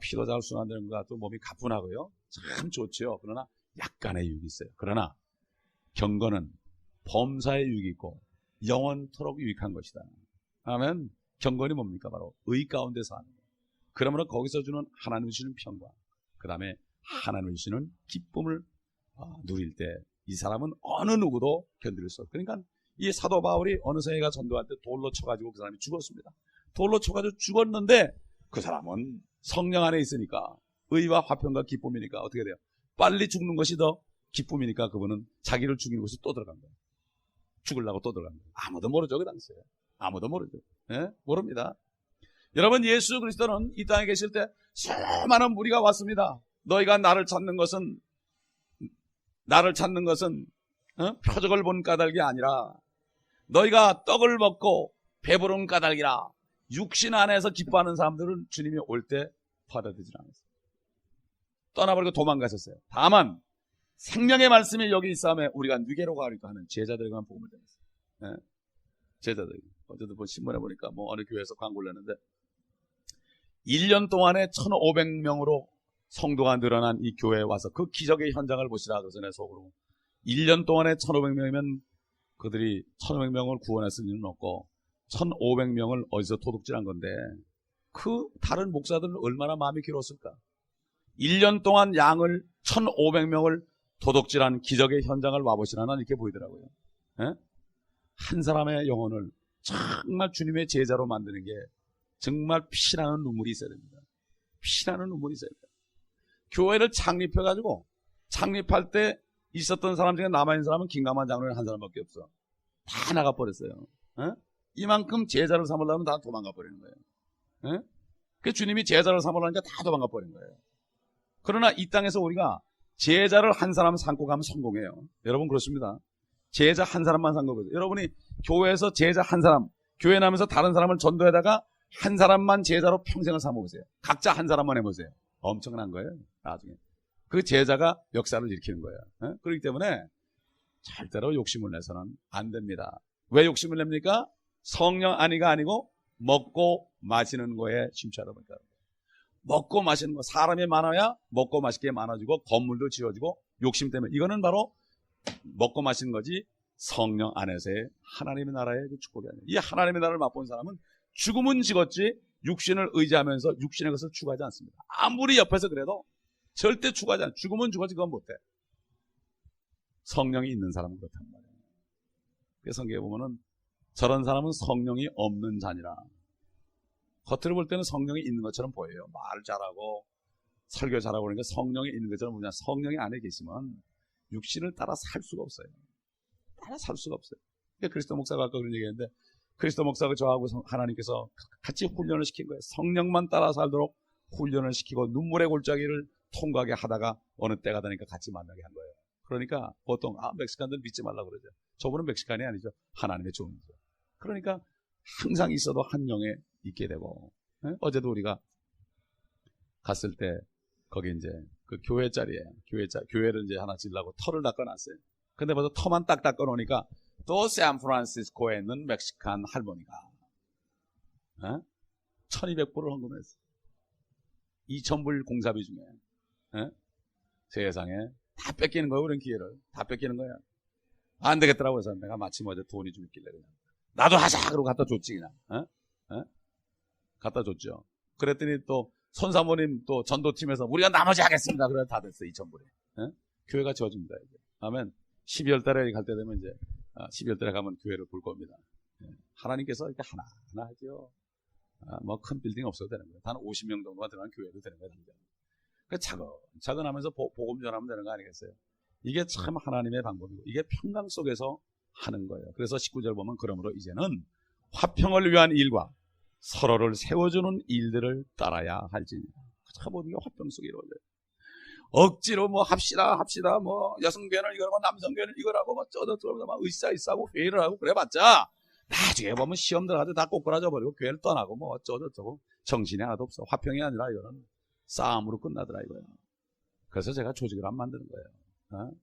피도 잘 순환되는 것 같고 몸이 가뿐하고요. 참 좋죠. 그러나 약간의 유익이 있어요. 그러나 경건은 범사에 유익이 있고 영원토록 유익한 것이다. 아멘. 경건이 뭡니까? 바로 의 가운데서 하는 거예요. 그러므로 거기서 주는 하나님 주시는 평강, 그 다음에 하나님 주시는 기쁨을 누릴 때 이 사람은 어느 누구도 견딜 수 없어요. 그러니까 이 사도 바울이 어느 성에가 전도할 때 돌로 쳐가지고 그 사람이 죽었습니다. 돌로 쳐가지고 죽었는데 그 사람은 성령 안에 있으니까 의와 화평과 기쁨이니까 어떻게 돼요? 빨리 죽는 것이 더 기쁨이니까 그분은 자기를 죽이는 것이 또 들어간 거예요. 죽으려고 또 들어간 거예요. 아무도 모르죠. 그 당시에. 아무도 모르죠. 모릅니다. 여러분 예수 그리스도는 이 땅에 계실 때 수많은 무리가 왔습니다. 너희가 나를 찾는 것은 표적을 본 까닭이 아니라 너희가 떡을 먹고 배부른 까닭이라. 육신 안에서 기뻐하는 사람들은 주님이 올 때 받아들이지 않았어요. 떠나버리고 도망가셨어요. 다만 생명의 말씀이 여기 있으면 우리가 누게로 가니까 하는 제자들에게만 복음을 전했어요. 제자들. 어제도 신문에 보니까 어느 교회에서 광고를 냈는데 1년 동안에 1,500명으로 성도가 늘어난 이 교회에 와서 그 기적의 현장을 보시라. 그래서 내 속으로 1년 동안에 1,500명이면 그들이 1,500명을 구원했을 리는 없고 1,500명을 어디서 도둑질한 건데 그 다른 목사들은 얼마나 마음이 길었을까? 1년 동안 양을 1,500명을 도둑질한 기적의 현장을 와보시라. 난 이렇게 보이더라고요. 에? 한 사람의 영혼을 정말 주님의 제자로 만드는 게 정말 피나는 눈물이 있어야 됩니다. 피나는 눈물이 있어야 됩니다. 교회를 창립해가지고 창립할 때 있었던 사람 중에 남아있는 사람은 김가만 장로는 한 사람밖에 없어. 다 나가버렸어요. 에? 이만큼 제자를 삼으려면 다 도망가버리는 거예요. 에? 그 주님이 제자를 삼으려니까 다 도망가버린 거예요. 그러나 이 땅에서 우리가 제자를 한 사람 삼고 가면 성공해요. 여러분 그렇습니다. 제자 한 사람만 삼고 가요. 여러분이 교회에서 제자 한 사람, 교회 나면서 다른 사람을 전도하다가 한 사람만 제자로 평생을 삼아보세요. 각자 한 사람만 해보세요. 엄청난 거예요. 나중에 그 제자가 역사를 일으키는 거예요. 에? 그렇기 때문에 절대로 욕심을 내서는 안 됩니다. 왜 욕심을 냅니까? 성령 안위가 아니고 먹고 마시는 거에 심취하다 보니까. 먹고 마시는 거, 사람이 많아야 먹고 마시게 많아지고 건물도 지어지고 욕심 때문에. 이거는 바로 먹고 마시는 거지 성령 안에서의 하나님의 나라의 그 축복이 아니에요. 이 하나님의 나라를 맛본 사람은 죽음은 죽었지 육신을 의지하면서 육신의 것을 추구하지 않습니다. 아무리 옆에서 그래도 절대 추구하지 않아요. 죽음은 죽었지 그건 못해. 성령이 있는 사람은 그렇단 말이에요. 그래서 성경에 보면은 저런 사람은 성령이 없는 자니라. 겉으로 볼 때는 성령이 있는 것처럼 보여요. 말 잘하고 설교 잘하고 그러니까 성령이 있는 것처럼 보냐. 성령이 안에 계시면 육신을 따라 살 수가 없어요. 따라 살 수가 없어요. 그러니까 그리스도 목사가 아까 그런 얘기했는데 그리스도 목사가 저하고 하나님께서 같이 훈련을 시킨 거예요. 성령만 따라 살도록 훈련을 시키고 눈물의 골짜기를 통과하게 하다가 어느 때가 되니까 같이 만나게 한 거예요. 그러니까 보통 멕시칸들 믿지 말라고 그러죠. 저분은 멕시칸이 아니죠. 하나님의 종이죠. 그러니까 항상 있어도 한 영에 있게 되고 어제도 우리가 갔을 때 거기 이제 그 교회 자리에 교회를 이제 하나 지으려고 터를 닦아놨어요. 근데 벌써 터만 딱 닦아놓으니까 또 샌프란시스코에 있는 멕시칸 할머니가 1,200불을 헌금했어요. 2,000불 공사비 중에 세상에 다 뺏기는 거예요. 그런 기회를 다 뺏기는 거야. 안 되겠더라고요. 그래서 내가 마침 어제 돈이 좀 있길래 그냥 나도 하자 그러고 갖다 줬지 그냥. 갖다 줬죠. 그랬더니 또 손사모님 또 전도팀에서 우리가 나머지 하겠습니다. 그래서 다 됐어요. 2,000불에. 교회가 지어집니다. 이제. 다음엔 12월 달에 갈 때 되면 이제 12월 달에 가면 교회를 볼 겁니다. 하나님께서 이렇게 하나하나 하죠. 뭐 큰 빌딩 없어도 되는 거예요. 단 50명 정도가 들어간 교회도 되는 거예요. 그 차근차근 하면서 복음 전하면 되는 거 아니겠어요? 이게 참 하나님의 방법이고 이게 평강 속에서 하는 거예요. 그래서 19절 보면 그러므로 이제는 화평을 위한 일과 서로를 세워주는 일들을 따라야 할지니. 참 어디가 화평 속에 이루어져요. 억지로 뭐 합시다 뭐 여성교회는 이거라고 남성교회는 이거라고 뭐 저쩌고 막 으쌰으쌰하고 회의를 하고 그래봤자 나중에 보면 시험 들어가도 다 꼬꾸라져 버리고 교회를 떠나고 뭐 어쩌고 정신이 하나도 없어. 화평이 아니라 이거는 싸움으로 끝나더라 이거야. 그래서 제가 조직을 안 만드는 거예요.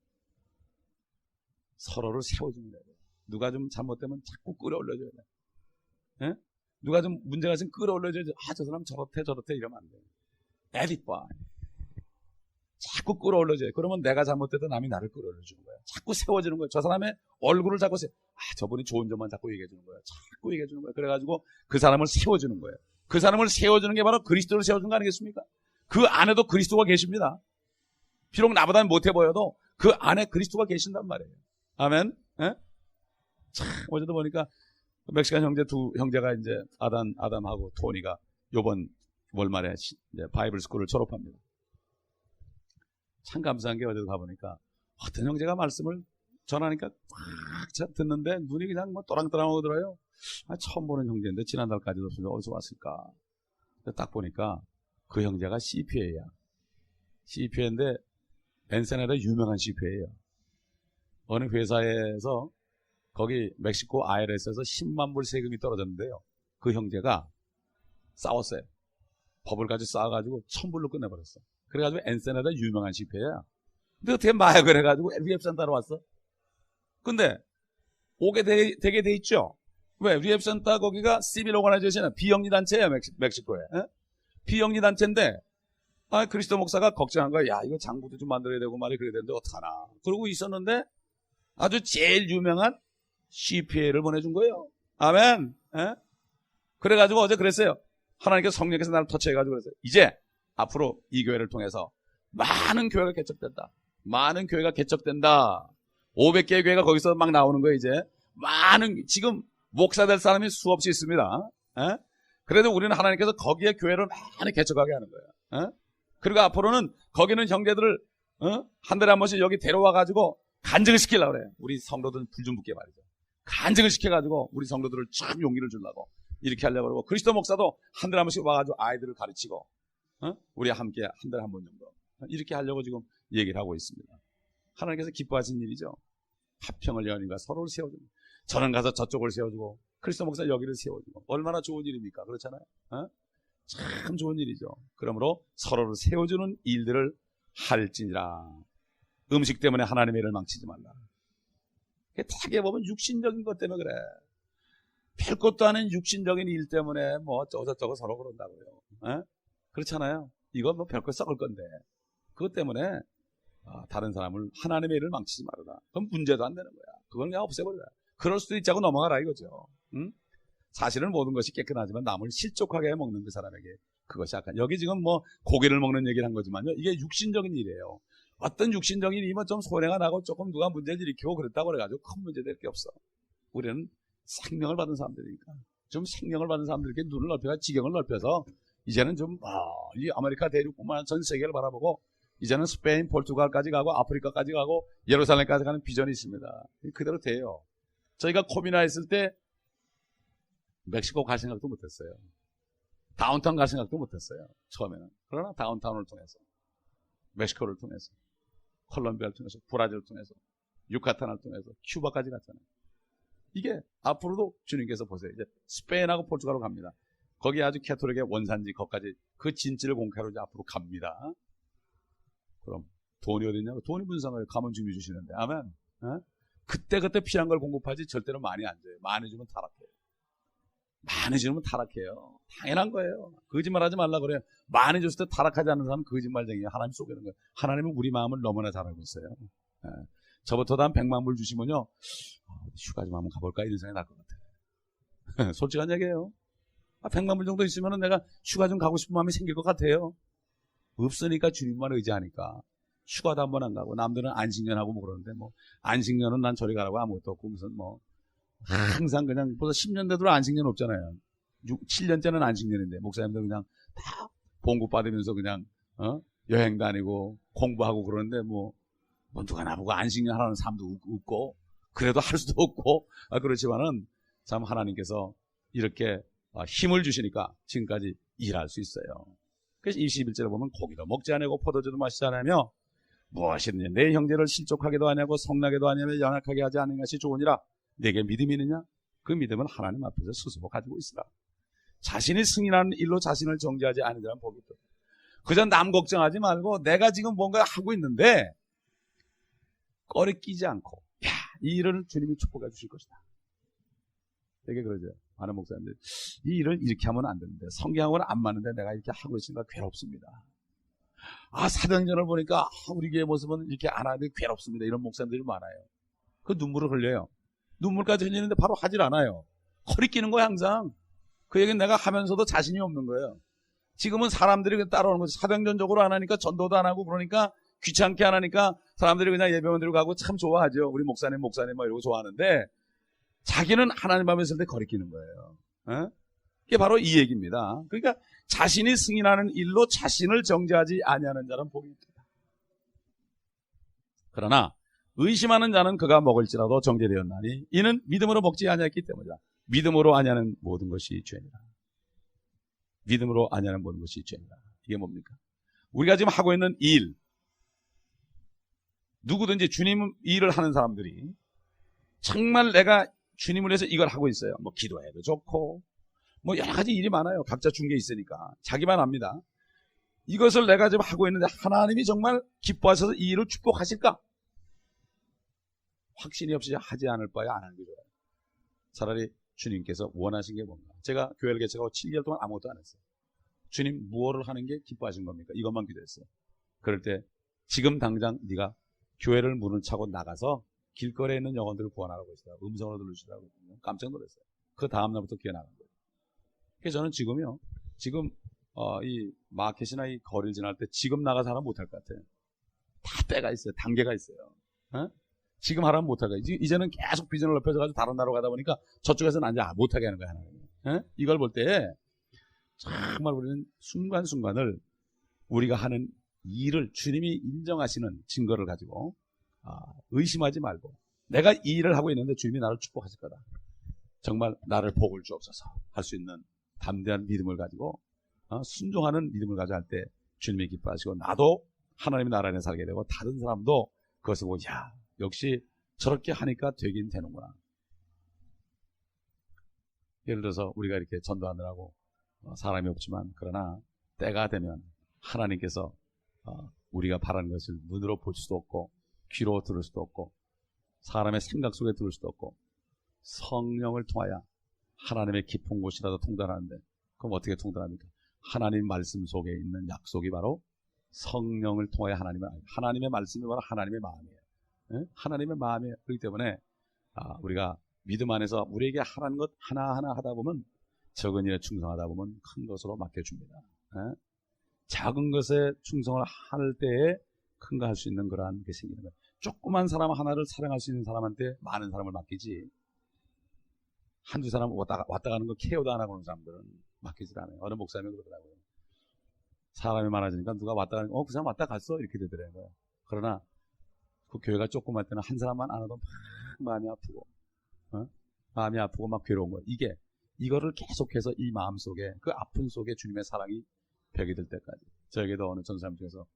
서로를 세워주는 거예요. 누가 좀 잘못되면 자꾸 끌어올려줘야 돼. 누가 좀 문제가 있으면 끌어올려줘야지. 저 사람 저렇대 이러면 안 돼요. 에디빠 자꾸 끌어올려줘요. 그러면 내가 잘못돼도 남이 나를 끌어올려주는 거예요. 자꾸 세워주는 거예요. 저 사람의 얼굴을 자꾸 저분이 좋은 점만 자꾸 얘기해주는 거예요. 자꾸 얘기해주는 거예요. 그래가지고 그 사람을 세워주는 거예요. 그 사람을 세워주는 게 바로 그리스도를 세워주는 거 아니겠습니까? 그 안에도 그리스도가 계십니다. 비록 나보다는 못해 보여도 그 안에 그리스도가 계신단 말이에요. 아멘. 참 어제도 보니까 멕시칸 형제 두 형제가 이제 아담하고 토니가 요번 월말에 이제 바이블 스쿨을 졸업합니다. 참 감사한 게 어제도 가보니까 어떤 형제가 말씀을 전하니까 꽉 듣는데 눈이 그냥 뭐 또랑또랑하고 들어요. 처음 보는 형제인데 지난달까지도 어디서 왔을까? 딱 보니까 그 형제가 CPA야. CPA인데 엔세나다 유명한 CPA예요. 어느 회사에서 거기 멕시코 IRS에서 10만 불 세금이 떨어졌는데요. 그 형제가 싸웠어요. 법을 가지고 싸워가지고 1,000불로 끝내버렸어. 그래가지고 엔세나다 유명한 CPA야. 근데 어떻게 마약을 해가지고 리앱센터로 왔어? 근데 오게 되게 돼 있죠. 왜? 리앱센터 거기가 시빌 오가나이제이션 비영리 단체예요. 멕시코에. 비영리 단체인데 그리스도 목사가 걱정한 거야. 야, 이거 장부도 좀 만들어야 되고 말이 그래야 되는데 어떡하나. 그러고 있었는데 아주 제일 유명한 CPA를 보내준 거예요. 아멘. 에? 그래가지고 어제 그랬어요. 하나님께서 성령께서 나를 터치해가지고 그랬어요. 이제 앞으로 이 교회를 통해서 많은 교회가 개척된다. 많은 교회가 개척된다. 500개의 교회가 거기서 막 나오는 거예요. 이제 많은, 지금 목사 될 사람이 수없이 있습니다. 에? 그래도 우리는 하나님께서 거기에 교회를 많이 개척하게 하는 거예요. 에? 그리고 앞으로는 거기는 형제들을 한 달에 한 번씩 여기 데려와가지고 간증을 시키려고 그래요. 우리 성도들은 불 좀 붙게 말이죠. 간증을 시켜가지고 우리 성도들을 참 용기를 주려고 이렇게 하려고 그러고, 그리스도 목사도 한 달에 한 번씩 와가지고 아이들을 가르치고 우리 함께 한 달에 한 번 정도 이렇게 하려고 지금 얘기를 하고 있습니다. 하나님께서 기뻐하신 일이죠. 화평을 연인과 서로를 세워주고, 저는 가서 저쪽을 세워주고 그리스도 목사 여기를 세워주고, 얼마나 좋은 일입니까? 그렇잖아요. 참 좋은 일이죠. 그러므로 서로를 세워주는 일들을 할지니라. 음식 때문에 하나님의 일을 망치지 말라. 되게 보면 육신적인 것 때문에 그래. 별 것도 아닌 육신적인 일 때문에 뭐 어쩌고저쩌고 서로 그런다고요. 그렇잖아요. 이건 뭐 별거 썩을 건데 그것 때문에 다른 사람을, 하나님의 일을 망치지 말아라. 그럼 문제도 안 되는 거야. 그건 그냥 없애버려라. 그럴 수도 있자고 넘어가라 이거죠. 응? 사실은 모든 것이 깨끗하지만 남을 실족하게 먹는 그 사람에게 그것이 악한. 여기 지금 뭐 고기를 먹는 얘기를 한 거지만요, 이게 육신적인 일이에요. 어떤 육신적인 일이면 좀 손해가 나고 조금 누가 문제를 일으키고 그랬다고 그래가지고 큰 문제 될 게 없어. 우리는 생명을 받은 사람들이니까. 좀 생명을 받은 사람들에게 눈을 넓혀서, 지경을 넓혀서 이제는 좀 이 아메리카 대륙뿐만 전 세계를 바라보고 이제는 스페인, 포르투갈까지 가고 아프리카까지 가고 예루살렘까지 가는 비전이 있습니다. 그대로 돼요. 저희가 코비나 했을 때 멕시코 갈 생각도 못했어요. 다운타운 갈 생각도 못했어요. 처음에는. 그러나 다운타운을 통해서, 멕시코를 통해서, 콜롬비아를 통해서, 브라질을 통해서, 유카탄을 통해서 큐바까지 갔잖아요. 이게 앞으로도 주님께서 보세요. 이제 스페인하고 포르투갈로 갑니다. 거기 아주 캐톨릭의 원산지, 거기까지 그 진지를 공개하러 이제 앞으로 갑니다. 그럼 돈이 어딨냐고? 돈이 분상을 가면 준비 주시는데, 아멘. 그때그때 필요한 걸 공급하지 절대로 많이 안 줘요. 많이 주면 타락해요. 많이 주면 타락해요. 당연한 거예요. 거짓말하지 말라 그래요. 많이 줬을 때 타락하지 않는 사람은 거짓말쟁이에요. 하나님 속이는 거예요. 하나님은 우리 마음을 너무나 잘 알고 있어요. 저부터도 한 100만 불 주시면요, 휴가 좀 한번 가볼까 이런 생각이 날 것 같아요. 솔직한 얘기예요. 100만 불 정도 있으면 내가 휴가 좀 가고 싶은 마음이 생길 것 같아요. 없으니까 주님만 의지하니까 휴가도 한 번 안 가고, 남들은 안식년하고 뭐 그러는데, 뭐 안식년은 난 저리 가라고 아무것도 없고, 무슨 뭐 항상 그냥 벌써 10년 되도록 안식년 없잖아요. 7년째는 안식년인데 목사님들 그냥 다 봉급 받으면서 그냥 여행 다니고 공부하고 그러는데 뭐 누가 나보고 안식년 하라는 사람도 없고, 그래도 할 수도 없고, 그렇지만은 참 하나님께서 이렇게 힘을 주시니까 지금까지 일할 수 있어요. 그래서 21절에 보면 고기도 먹지 아니하고 포도주도 마시지 않으며 무엇이든지 내 형제를 실족하게도 아니하고 성나게도 아니하며 연약하게 하지 않는 것이 좋으니라. 내게 믿음이 있느냐? 그 믿음은 하나님 앞에서 스스로 가지고 있으라. 자신이 승인하는 일로 자신을 정죄하지 않은 자는 복이 있다. 그저 남 걱정하지 말고 내가 지금 뭔가 하고 있는데 꺼리 끼지 않고, 이 일을 주님이 축복해 주실 것이다. 되게 그러죠. 많은 목사님들, 이 일을 이렇게 하면 안 되는데, 성경하고는 안 맞는데 내가 이렇게 하고 있으니까 괴롭습니다. 사도행전을 보니까 우리 교회 모습은 이렇게 안 하는데 괴롭습니다. 이런 목사님들이 많아요. 그 눈물을 흘려요. 눈물까지 흘리는데 바로 하질 않아요. 허리 끼는 거예요, 항상. 그 얘기는 내가 하면서도 자신이 없는 거예요. 지금은 사람들이 따라오는 거지. 사도행전적으로 안 하니까, 전도도 안 하고 그러니까, 귀찮게 안 하니까 사람들이 그냥 예배원 들고 가고 참 좋아하죠. 우리 목사님 뭐 이러고 좋아하는데, 자기는 하나님 앞에 있을 때 거리 끼는 거예요. 이게 바로 이 얘기입니다. 그러니까 자신이 승인하는 일로 자신을 정죄하지 아니하는 자는 복이 있다. 그러나 의심하는 자는 그가 먹을지라도 정죄되었나니 이는 믿음으로 먹지 아니했기 때문이다. 믿음으로 아니하는 모든 것이 죄니라. 믿음으로 아니하는 모든 것이 죄니라. 이게 뭡니까? 우리가 지금 하고 있는 일, 누구든지 주님 일을 하는 사람들이 정말 내가 주님을 위해서 이걸 하고 있어요. 뭐 기도해도 좋고 뭐 여러 가지 일이 많아요. 각자 중개 있으니까 자기만 압니다. 이것을 내가 지금 하고 있는데 하나님이 정말 기뻐하셔서 이 일을 축복하실까? 확신이 없이 하지 않을 바에 안 하는 게 좋아요. 차라리 주님께서 원하신 게 뭔가. 제가 교회를 개척하고 7개월 동안 아무것도 안 했어요. 주님 무엇을 하는 게 기뻐하신 겁니까? 이것만 기도했어요. 그럴 때 지금 당장 네가 교회를 문을 차고 나가서 길거리에 있는 영혼들을 구원하라고 했어요. 음성으로 들으시라고 했거든요. 깜짝 놀랐어요. 그 다음날부터 기어 나간 거예요. 그래서 저는 지금 이 마켓이나 이 거리를 지날 때 지금 나가서 하면 못할 것 같아요. 다 때가 있어요. 단계가 있어요. 지금 하라면 못할 거예요. 이제는 계속 비전을 넓혀져가지고 다른 나라로 가다 보니까 저쪽에서는 이제 못하게 하는 거예요. 하나님. 이걸 볼 때 정말 우리는 순간순간을 우리가 하는 일을 주님이 인정하시는 증거를 가지고 의심하지 말고 내가 이 일을 하고 있는데 주님이 나를 축복하실 거다. 정말 나를 복을 주옵소서 할 수 있는 담대한 믿음을 가지고 순종하는 믿음을 가지고 할 때 주님이 기뻐하시고 나도 하나님의 나라 안에 살게 되고 다른 사람도 그것을 보고 야 역시 저렇게 하니까 되긴 되는구나. 예를 들어서 우리가 이렇게 전도하느라고 사람이 없지만 그러나 때가 되면 하나님께서 우리가 바라는 것을 눈으로 볼 수도 없고 귀로 들을 수도 없고 사람의 생각 속에 들을 수도 없고 성령을 통하여 하나님의 깊은 곳이라도 통달하는데 그럼 어떻게 통달합니까? 하나님 말씀 속에 있는 약속이 바로 성령을 통하여 하나님의 말씀이 바로 하나님의 마음이에요. 하나님의 마음이에요. 그렇기 때문에 우리가 믿음 안에서 우리에게 하라는 것 하나하나 하다 보면 적은 일에 충성하다 보면 큰 것으로 맡겨줍니다. 작은 것에 충성을 할 때에 큰 거 할 수 있는 그러한 게 생기는 거예요. 조그만 사람 하나를 사랑할 수 있는 사람한테 많은 사람을 맡기지 한두 사람 왔다 가는 거 케어도 안 하고 오는 사람들은 맡기질 않아요. 어느 목사님이 그러더라고요. 사람이 많아지니까 누가 왔다 가는 그 사람 왔다 갔어 이렇게 되더라고요. 그러나 그 교회가 조그만 때는 한 사람만 안 와도 막 마음이 아프고 막 괴로운 거예요. 이거를 계속해서 이 마음 속에 그 아픔 속에 주님의 사랑이 벽이 될 때까지 저에게도 어느 전사님 중에서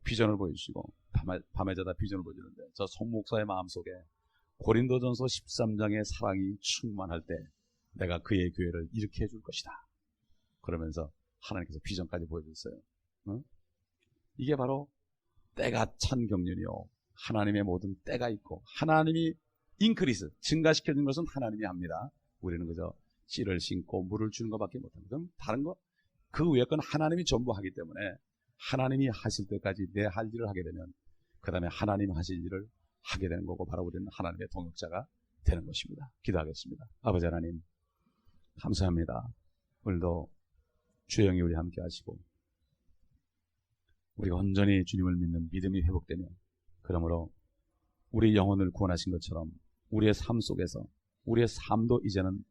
비전을 보여주시고 밤에 자다 비전을 보여주는데 저 송 목사의 마음 속에 고린도전서 13장의 사랑이 충만할 때 내가 그의 교회를 일으켜 줄 것이다. 그러면서 하나님께서 비전까지 보여줬어요. 이게 바로 때가 찬 경륜이요. 하나님의 모든 때가 있고 하나님이 인크리스, 증가시켜준 것은 하나님이 합니다. 우리는 그저 씨를 심고 물을 주는 것밖에 못합니다. 그럼 다른 거, 그 위에 건 하나님이 전부 하기 때문에 하나님이 하실 때까지 내 할 일을 하게 되면 그 다음에 하나님 하실 일을 하게 되는 거고 바로 우리는 하나님의 동역자가 되는 것입니다. 기도하겠습니다. 아버지 하나님 감사합니다. 오늘도 주의 영이 우리 함께 하시고 우리가 온전히 주님을 믿는 믿음이 회복되며 그러므로 우리 영혼을 구원하신 것처럼 우리의 삶 속에서 우리의 삶도 이제는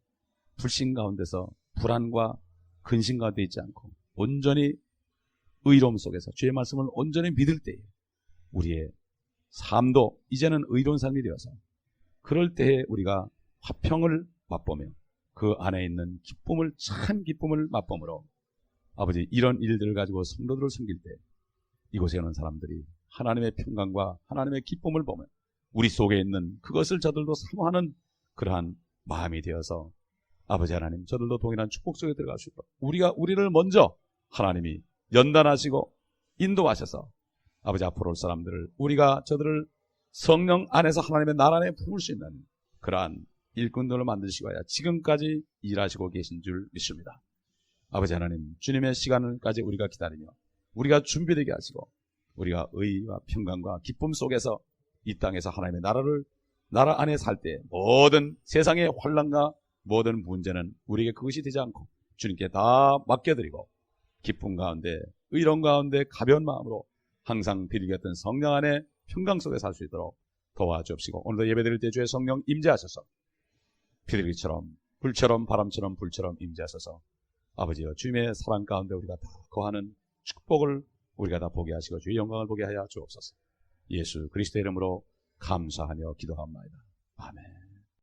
불신 가운데서 불안과 근심 가운데 있지 않고 온전히 의로움 속에서 주의 말씀을 온전히 믿을 때에 우리의 삶도 이제는 의로운 삶이 되어서 그럴 때에 우리가 화평을 맛보며 그 안에 있는 기쁨을 참 기쁨을 맛보므로 아버지 이런 일들을 가지고 성도들을 섬길 때 이곳에 오는 사람들이 하나님의 평강과 하나님의 기쁨을 보면 우리 속에 있는 그것을 저들도 사모하는 그러한 마음이 되어서 아버지 하나님 저들도 동일한 축복 속에 들어갈 수 있도록 우리를 먼저 하나님이 연단하시고 인도하셔서 아버지 앞으로 올 사람들을 우리가 저들을 성령 안에서 하나님의 나라 안에 품을 수 있는 그러한 일꾼들을 만드시고 지금까지 일하시고 계신 줄 믿습니다. 아버지 하나님 주님의 시간을까지 우리가 기다리며 우리가 준비되게 하시고 우리가 의와 평강과 기쁨 속에서 이 땅에서 하나님의 나라 안에 살 때 모든 세상의 환난과 모든 문제는 우리에게 그것이 되지 않고 주님께 다 맡겨드리고 기쁨 가운데 의로움 가운데 가벼운 마음으로 항상 드리겠던 성령 안에 평강 속에 살 수 있도록 도와주옵시고 오늘도 예배드릴 때 주의 성령 임재하셔서 비둘기처럼 불처럼 바람처럼 불처럼 임재하셔서 아버지여 주님의 사랑 가운데 우리가 다 거하는 축복을 우리가 다 보게 하시고 주의 영광을 보게 하여 주옵소서. 예수 그리스도의 이름으로 감사하며 기도합니다. 아멘.